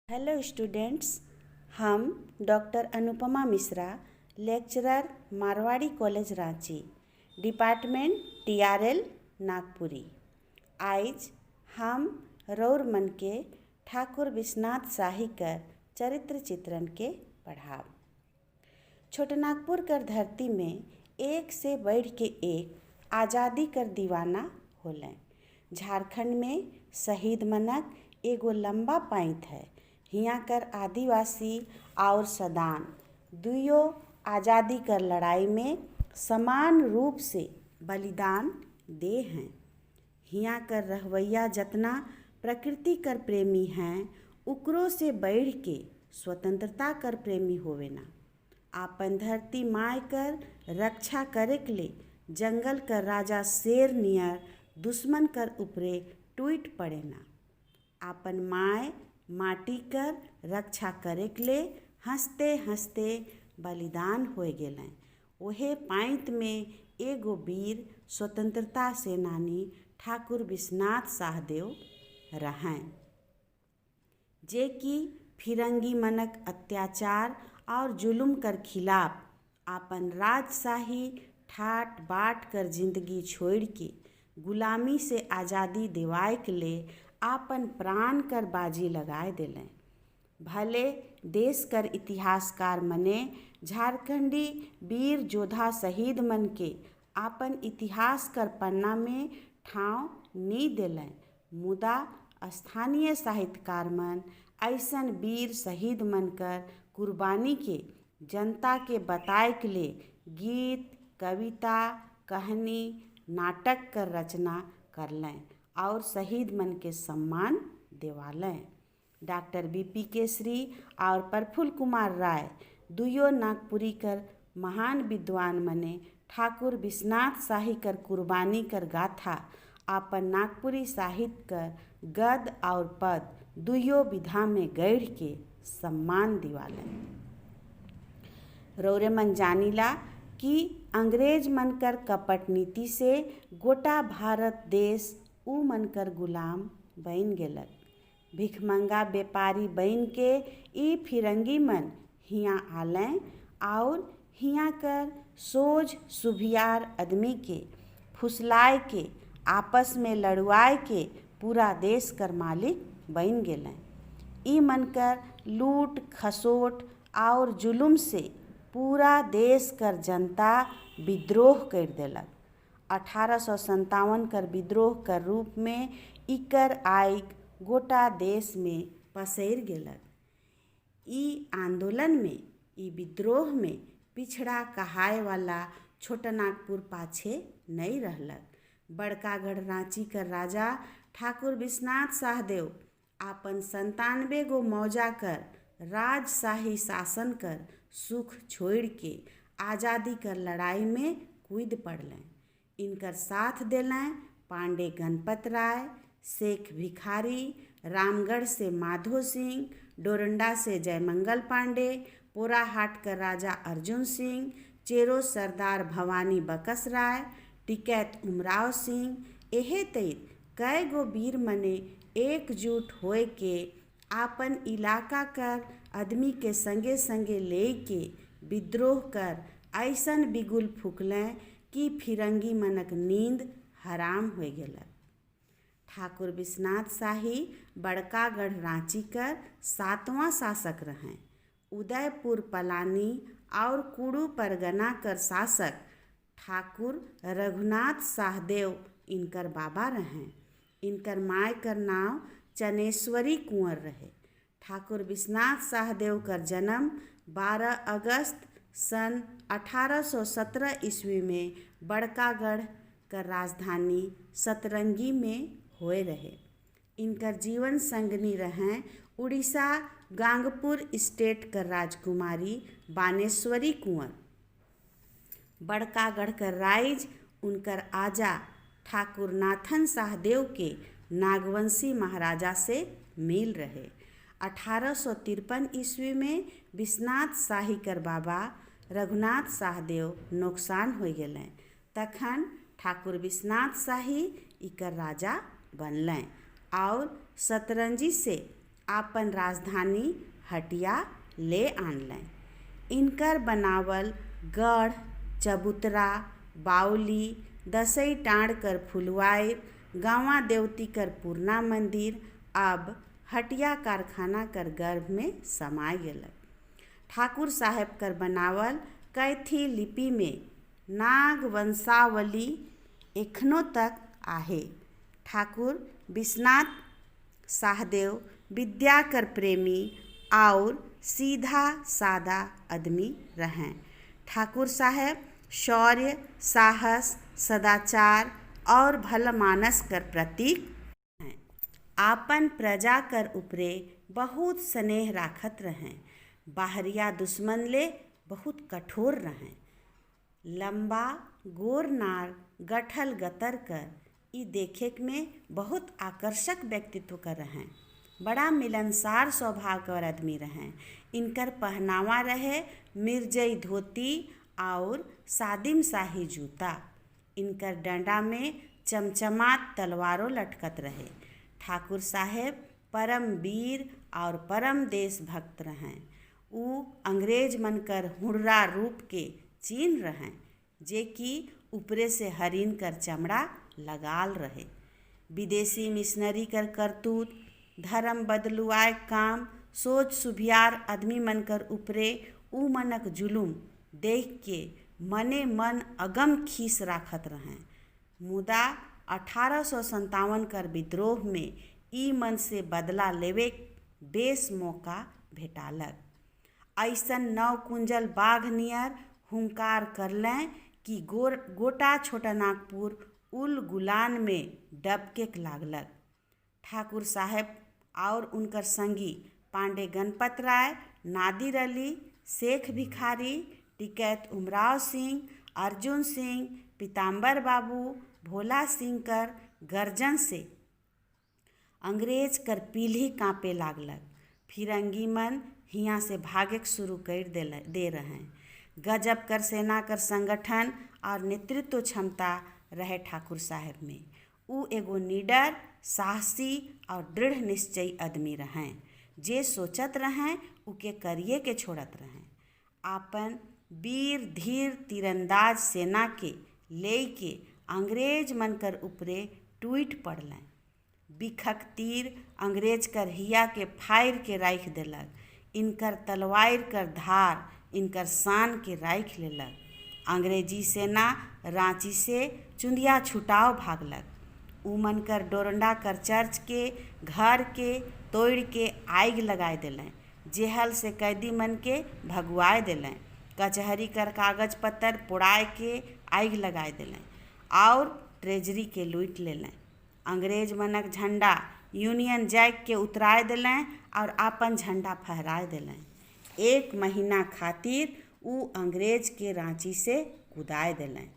Hello students, हम doctor Anupama Mishra, lecturer Marwari college Ranchi, department TRL Nagpuri. आज हम रौर मन के ठाकुर विश्वनाथ शाही कर चरित्र चित्रण के पढ़ाब। छोटनागपुर कर धरती में एक से बढ़ के एक आज़ादी कर दीवाना होलें। झारखंड में शहीद मनक एगो लंबा पाइंत है। हियाँ कर आदिवासी और सदान दुयो आज़ादी कर लड़ाई में समान रूप से बलिदान दे हैं। हियाँ कर रहवैया जतना प्रकृति कर प्रेमी हैं, उकरो से बढ़ के स्वतंत्रता कर प्रेमी होवे ना। आपन धरती माय कर रक्षा करे के ले जंगल कर राजा शेर नियर दुश्मन कर ऊपरे टूट पड़े ना। आपन माय माटी कर रक्षा करे के ले हंसते हंसते बलिदान होए गेलें। ओहे पाइंत में एगो वीर स्वतंत्रता सेनानी ठाकुर विश्वनाथ शाहदेव रहें, जे कि फिरंगी मनक अत्याचार और जुल्म कर खिलाफ आपन राजशाही ठाट बाट कर जिंदगी छोड़ के गुलामी से आज़ादी दिवाए के ले आपन प्राण कर बाजी लगाए दिलें। भले देश कर इतिहासकार मने झारखंडी वीर योद्धा शहीद मन के आपन इतिहास कर पन्ना में ठाव नहीं दिलें, मुदा स्थानीय साहित्यकार मन ऐसन वीर शहीद मन कर कुर्बानी के जनता के बताए के ले गीत, कविता, कहानी, नाटक कर रचना करलें और शहीद मन के सम्मान देवालें। डॉक्टर BP केसरी और प्रफुल्ल कुमार राय दुयो नागपुरी कर महान विद्वान मने ठाकुर विश्वनाथ शाही कर कुर्बानी कर गाथा आपन नागपुरी साहित्य कर गद और पद दुयो विधा में गढ़ के सम्मान दिवालें। रौरे मन जानिला कि अंग्रेज मन कर कपट नीति से गोटा भारत देश ऊ मन कर गुलाम बन गेलक। भिखमंगा व्यापारी बन के ई फिरंगी मन हियाँ आलें और हियाँ कर सोझ सुभियार आदमी के फुसलाए के आपस में लड़वाए के पूरा देश कर मालिक बन गेलें। ई मन कर लूट खसोट और जुल्म से पूरा देश कर जनता विद्रोह कर देलक। 1857 कर विद्रोह कर रूप में इकर आइक गोटा देश में पसैर गेलक। ई आंदोलन में, ई विद्रोह में पिछड़ा कहाए वाला छोटनागपुर पाछे नहीं रहलक। बड़कागढ़ रांची कर राजा ठाकुर विश्वनाथ शाहदेव आपन 97 गो मौजा कर राजशाही शासन कर सुख छोड़ के आज़ादी कर लड़ाई में कूद पड़लें। इनकर साथ देलें पांडे गणपत राय, शेख भिखारी, रामगढ़ से माधो सिंह, डोरंडा से जयमंगल पांडे, पोराहाट कर राजा अर्जुन सिंह, चेरो सरदार भवानी बकस राय, टिकैत उमराव सिंह। एहे तैर कई गो वीर मने एकजुट होए के आपन इलाका कर आदमी के संगे संगे ले के विद्रोह कर ऐसन बिगुल फूकलें कि फिरंगी मनक नींद हराम हो गेलक। ठाकुर विश्वनाथ शाही बड़कागढ़ रांची कर 7वां शासक रहें। उदयपुर पलानी और कुड़ू परगना कर शासक ठाकुर रघुनाथ शाहदेव इनकर बाबा रहें। इनकर माय कर नाव चनेश्वरी कुंवर रहे। ठाकुर विश्वनाथ शाहदेव कर जन्म 12 अगस्त सन 1817 ईस्वी में बड़कागढ़ कर राजधानी सतरंगी में होए रहे। इनकर जीवन संगनी रहें उड़ीसा गांगपुर स्टेट कर राजकुमारी बानेश्वरी कुंवर। बड़कागढ़ कर राइज उनकर आजा ठाकुर नाथन शाहदेव के नागवंशी महाराजा से मिल रहे। 1853 ईस्वी में विश्वनाथ शाही कर बाबा रघुनाथ शाहदेव नुकसान हो गेलें। तखन ठाकुर विश्वनाथ शाही इकर राजा बनलें और सतरंजी से आपन राजधानी हटिया ले आनलें। इनकर बनावल गढ़, चबूतरा, बावली, दसई टाँड़ कर फुलवाइर, गाँवा देवती कर पुरना मंदिर अब हटिया कारखाना कर गर्भ में समाय गेलक। ठाकुर साहेब कर बनावल कैथी लिपि में नाग वंशावली एखनो तक आहे। ठाकुर विश्वनाथ साहदेव विद्या कर प्रेमी और सीधा सादा आदमी रहें। ठाकुर साहेब शौर्य, साहस, सदाचार और भलमानस कर प्रतीक हैं। आपन प्रजा कर उपरे बहुत स्नेह राखत रहें। बाहरिया दुश्मन ले बहुत कठोर रहें। लंबा गोर नार गठल गतर कर ई देखे में बहुत आकर्षक व्यक्तित्व कर रहें। बड़ा मिलनसार स्वभाव कर आदमी रहें। इनकर पहनावा रहे मिर्जई धोती और सादिम शाही जूता। इनकर डंडा में चमचमात तलवारों लटकत रहे। ठाकुर साहेब परम वीर और परम देशभक्त रहें। ऊ अंग्रेज मन कर हुर्रा रूप के चिन्ह रहें, जे कि ऊपरे से हरिन कर चमड़ा लगाल रहे। विदेशी मिशनरी कर करतूत, धर्म बदलुआए काम, सोच सुभियार आदमी मन कर ऊपरे ऊ मनक जुलूम देख के मने मन अगम खीस राखत रहें। मुदा 1857 कर विद्रोह में ई मन से बदला लेवे बेस मौका भेटालक। ऐसन नव कुंजल बाघ नियर हुंकार करलें कि गोटा छोटा नागपुर उल गुलान में डबके लागलक। ठाकुर साहेब और उनकर संगी पांडे गणपत राय, नादिर अली, शेख भिखारी, टिकैत उमराव सिंह, अर्जुन सिंह, पीताम्बर बाबू, भोला सिंह कर गर्जन से अंग्रेज कर पीढ़ी काँपे लागलक। फिरंगी मन हियाँ से भागे शुरू कर दे रहें। गजब कर सेना कर संगठन और नेतृत्व क्षमता रहे ठाकुर साहेब में। ऊ एगो निडर, साहसी और दृढ़ निश्चयी आदमी रहें, जे सोचत रहें उके करिए के छोड़त रहें। आपन वीर धीर तीरंदाज सेना के ले के अंग्रेज मन कर ऊपरे टूट पड़लें। बिखक तीर अंग्रेज कर हिया के फायर के राख देलक। इनकर तलवार कर धार इनकर शान के राख लेलक। अंग्रेजी सेना रांची से चुंदिया छुटाव भागलक। उमन कर डोरंडा कर चर्च के घर के तोड़ के आग लगाए दिलें। जेहल से कैदी मन के भगवाए दिलें। कचहरी कर कागज पत्तर पोड़ाए के आग लगाए दिलें और ट्रेजरी के लूट लेलें। अंग्रेज मनक झंडा यूनियन जैक के उतराए दिलें और आपन झंडा फहराए दिलें। 1 महीना खातिर ऊ अंग्रेज के रांची से कुदाए दिलें।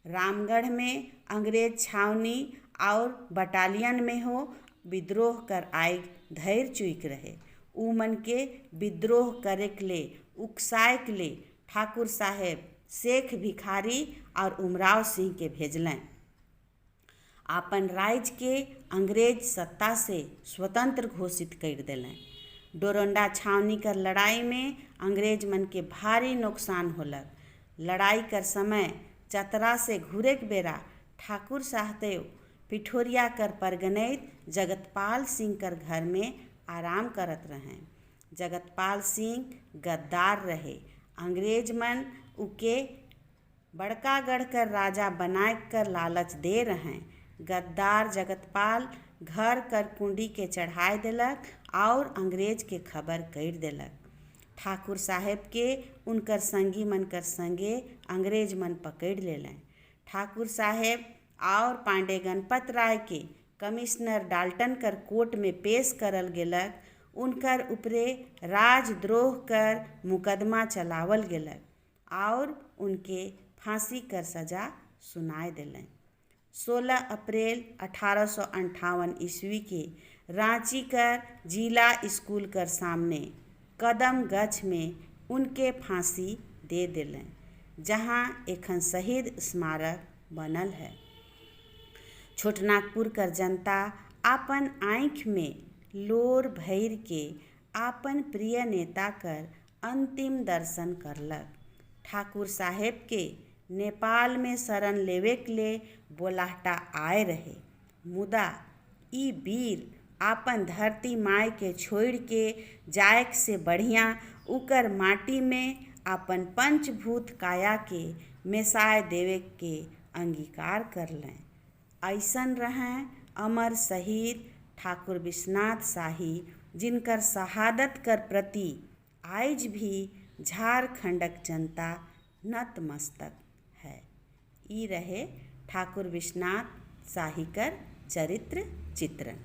रामगढ़ में अंग्रेज छावनी और बटालियन में हो विद्रोह कर आग धैर्य चुइक रहे। ऊ मन के विद्रोह करे के ले उकसाए के ले ठाकुर साहेब शेख भिखारी और उमराव सिंह के भेजलें। आपन राज्य के अंग्रेज सत्ता से स्वतंत्र घोषित कर दिलें। डोरंडा छावनी कर लड़ाई में अंग्रेज मन के भारी नुकसान होलक। लड़ाई कर समय चतरा से घुरे के बेरा ठाकुर साहदेव पिठोरिया कर परगनैत जगतपाल सिंह कर घर में आराम करत रहें। जगतपाल सिंह गद्दार रहे। अंग्रेज मन उके बड़का गढ़ कर राजा बनाए कर लालच दे रहें। गद्दार जगतपाल घर कर कुंडी के चढ़ाए दिलक और अंग्रेज के खबर कर दिलक। ठाकुर साहेब के उनकर संगी मन कर संगे अंग्रेज मन पकड़ लेलें। ठाकुर साहेब और पांडे गणपत राय के कमिश्नर डाल्टन कर कोर्ट में पेश करल गेलक। उनकर ऊपरे राजद्रोह कर मुकदमा चलावल गेलक और उनके फांसी कर सजा सुनाए दिलें। 16 अप्रैल 1858 ईस्वी के रांची कर जिला स्कूल कर सामने कदम गछ में उनके फांसी दे दिलें, जहां एखन शहीद स्मारक बनल है। छोटनागपुर कर जनता अपन आँख में लोर भैर के आपन प्रिय नेता कर अंतिम दर्शन करलक। ठाकुर साहेब के नेपाल में शरण लेवे के ले बोलाहटा आए रहे, मुदा ई वीर आपन धरती माई के छोड़ के जायक से बढ़िया उकर माटी में आपन पंचभूत काया के मेसाय देवे के अंगीकार करलें। ऐसन रहें अमर शहीद ठाकुर विश्वनाथ शाही, जिनकर शहादत कर प्रति आज भी झारखंडक जनता नतमस्तक है। ई रहे ठाकुर विश्वनाथ शाही कर चरित्र चित्रण।